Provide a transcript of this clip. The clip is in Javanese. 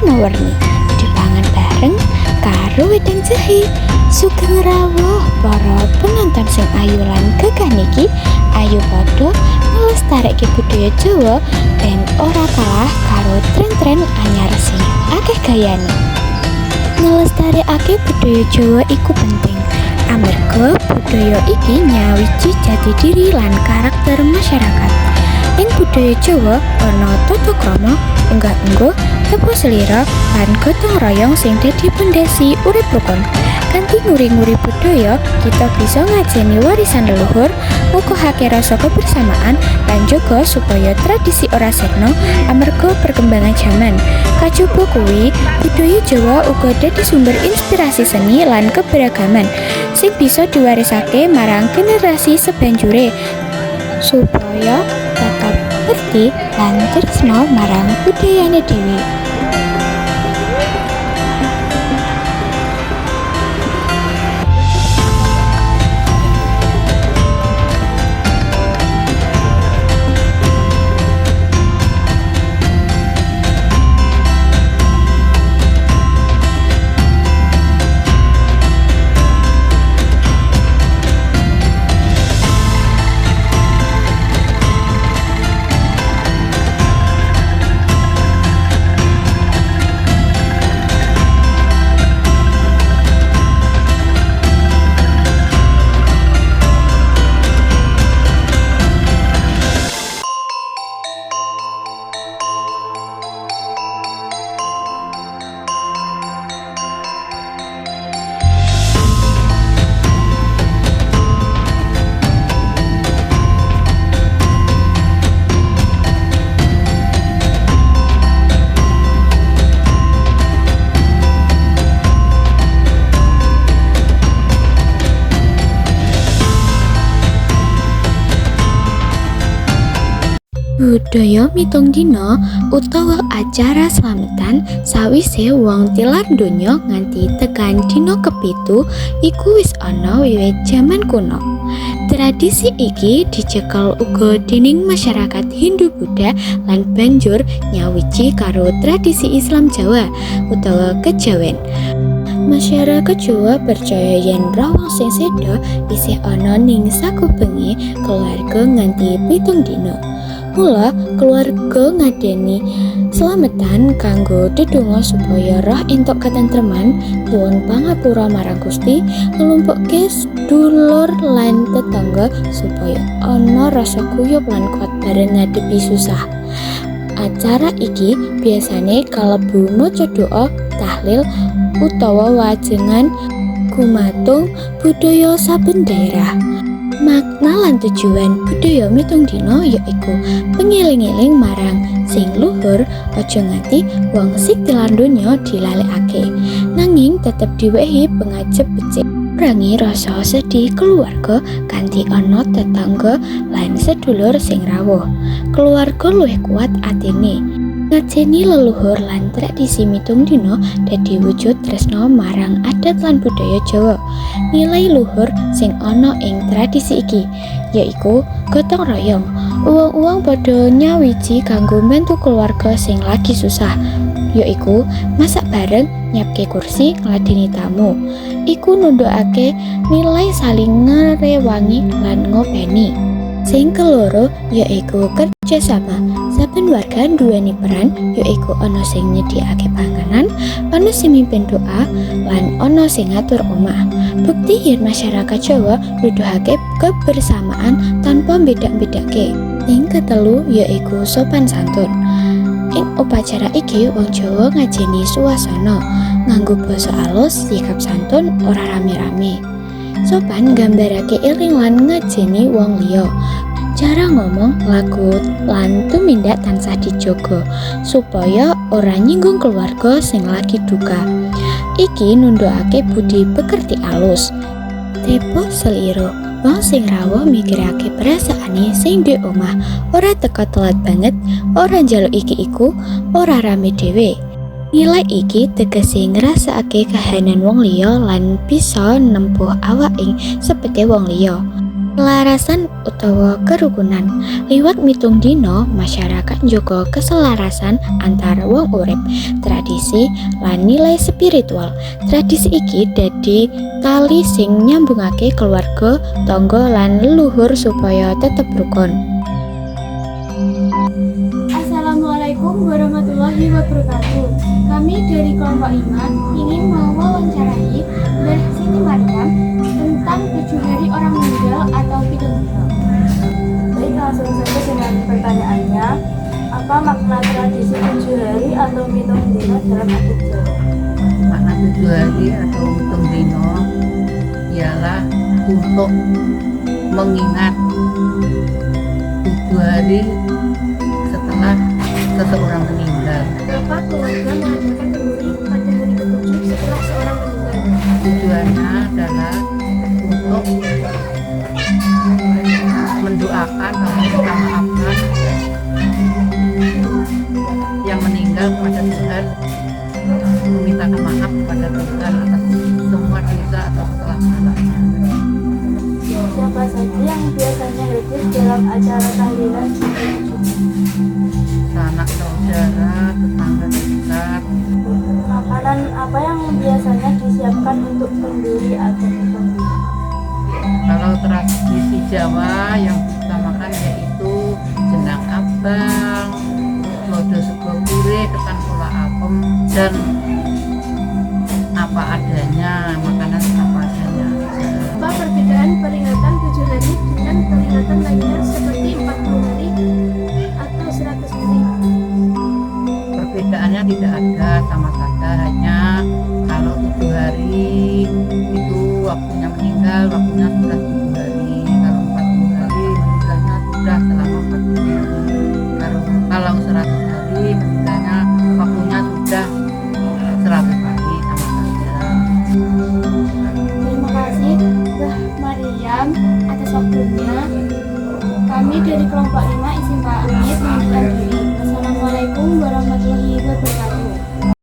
warna-warni dipangan bareng karo wedang jahe. Sugeng rawuh para penonton sing ayu lan gagah niki, ayo padha nglestarekke budaya Jawa ben ora kalah karo tren-tren anyar sing akeh gayane. Nglestarekake budaya Jawa iku penting amarga budaya iki nyawiji jati diri lan karakter masyarakat. Ing budaya Jawa ana tata krama, unggah-ungguh, tepu selira, lan gotong royong sing dadi pondasi urip rukun. Kanthi nguri-nguri budaya, kita bisa ngajeni warisan leluhur, ngukuhake rasa kebersamaan, lan juga supaya tradisi ora sirna amarga perkembangan zaman. Kajaba kuwi, budaya Jawa uga dadi sumber inspirasi seni lan keberagaman sing bisa diwarisake marang generasi sabanjure supaya tetap ngerti lan tresna marang budayane dhewe. Budaya mitung dina utawa acara slametan sawise wong tilar donya nganti tekan dina kepitu iku wis ana wiwit jaman kuno. Tradisi iki dicekel uga dening masyarakat Hindu Buddha lan banjur nyawiji karo tradisi Islam Jawa utawa kejawen. Masyarakat Jawa percaya yen rawuh sing seda isih ana ning sakubenge keluarga nganti 7 dina. Mula keluarga ngadeni slametan kanggo dedonga supaya roh entuk katentreman, nyuwun pangapura marang Gusti, nglumpukke sedulur lan tetangga supaya ana rasa guyub lan kuat bareng ngadepi susah. Acara iki biasane kalebu maca doa, tahlil utawa wajengan gumatung budaya saben daerah. Makna lan tujuan budaya mitung dina yaiku pengiling-iling marang sing luhur, aja nganti wong sing tilar donya dilalekake, nanging tetep diwehi pengajep becik ngurangi rasa sedih keluarga kanthi ana tetangga lan sedulur sing rawuh. Keluarga luwih kuat atine ngajeni leluhur lan tradisi mitung dina dadi wujud tresna marang adat lan budaya Jawa. Nilai luhur sing ana ing tradisi iki yaiku gotong royong. Uwang-uwang padha nyawiji kanggo mbantu keluarga sing lagi susah, yaiku masak bareng, nyiapke kursi, ngladeni tamu. Iku nundukake nilai saling ngrewangi lan ngopeni. Sing keloro yaiku kerjasama. Saben warga nduweni peran, yaiku ana sing nyediakake panganan, ana sing mimpin doa, lan ana sing ngatur omah. Bukti yen masyarakat Jawa nuduhake kebersamaan tanpa bedak-bedake. Sing ketelu yaiku sopan santun. Ing upacara iki wong Jawa ngajeni suasana, nganggo basa alus, sikap santun, ora rame-rame. Sopan nggambarake eling lan ngajeni wong liya. Cara ngomong, laku, lan tumindak tansah dijogo supaya ora nyinggung keluarga sing lagi duka. Iki nundukake budi pekerti alus. Tepo seliro, wong sing rawuh mikirake perasaane sing di omah, ora teka telat banget, ora njaluk iki iku, ora rame dhewe. Nilai iki tegese ngrasakake kahanan wong liya lan bisa nempuh awak ing sepete wong liya. Keselarasan utawa kerukunan. Liwat mitung dino, masyarakat njaga keselarasan antar wong urip, tradisi lan nilai spiritual. Tradisi iki dadi tali sing nyambungake keluarga, tangga lan leluhur supaya tetep rukun. Assalamualaikum warahmatullahi wabarakatuh. Kami dari kelompok Iman ingin mewawancarai Mbah Siti Maryam tentang 7 hari orang meninggal atau pitung dino. Baik, langsung saja dengan pertanyaannya. Apa makna tradisi 7 hari atau pitung dino dalam adat Jawa? Makna 7 hari atau pitung dino ialah untuk mengingat 7 hari setelah seseorang meninggal. Kenapa keluarga mengadakan kenduri pada hari ke-7 setelah seorang meninggal? Tujuannya adalah untuk mendoakan atau meminta maafkan yang meninggal kepada Tuhan, memintakan maaf kepada Tuhan atas semua dosa atau kesalahan-kesalahannya. Siapa saja yang biasanya hadir dalam acara tahlilan? Sanak saudara, tetangga dekat. Makanan apa yang biasanya disiapkan untuk kenduri atau pitung dino? Kalau tradisi Jawa yang diutamakan yaitu jenang abang, lodo sego gurih, ketan kula apem, dan apa adanya, makanan apa adanya. Apa perbedaan peringatan 7 hari dengan peringatan lainnya seperti 40 hari atau 100 hari? Perbedaannya tidak ada, sama saja, hanya kalau 7 hari itu waktunya meninggal, waktunya sudah 7 hari. Kalau 40 hari meninggalnya sudah selama 40 hari. Kalau 100 hari meninggalnya waktunya sudah 100 hari, sama saja. Terima kasih Mbah Maryam atas waktunya. Kami dari kelompok 5 izin pamit mengundurkan diri. Wassalamualaikum warahmatullahi wabarakatuh.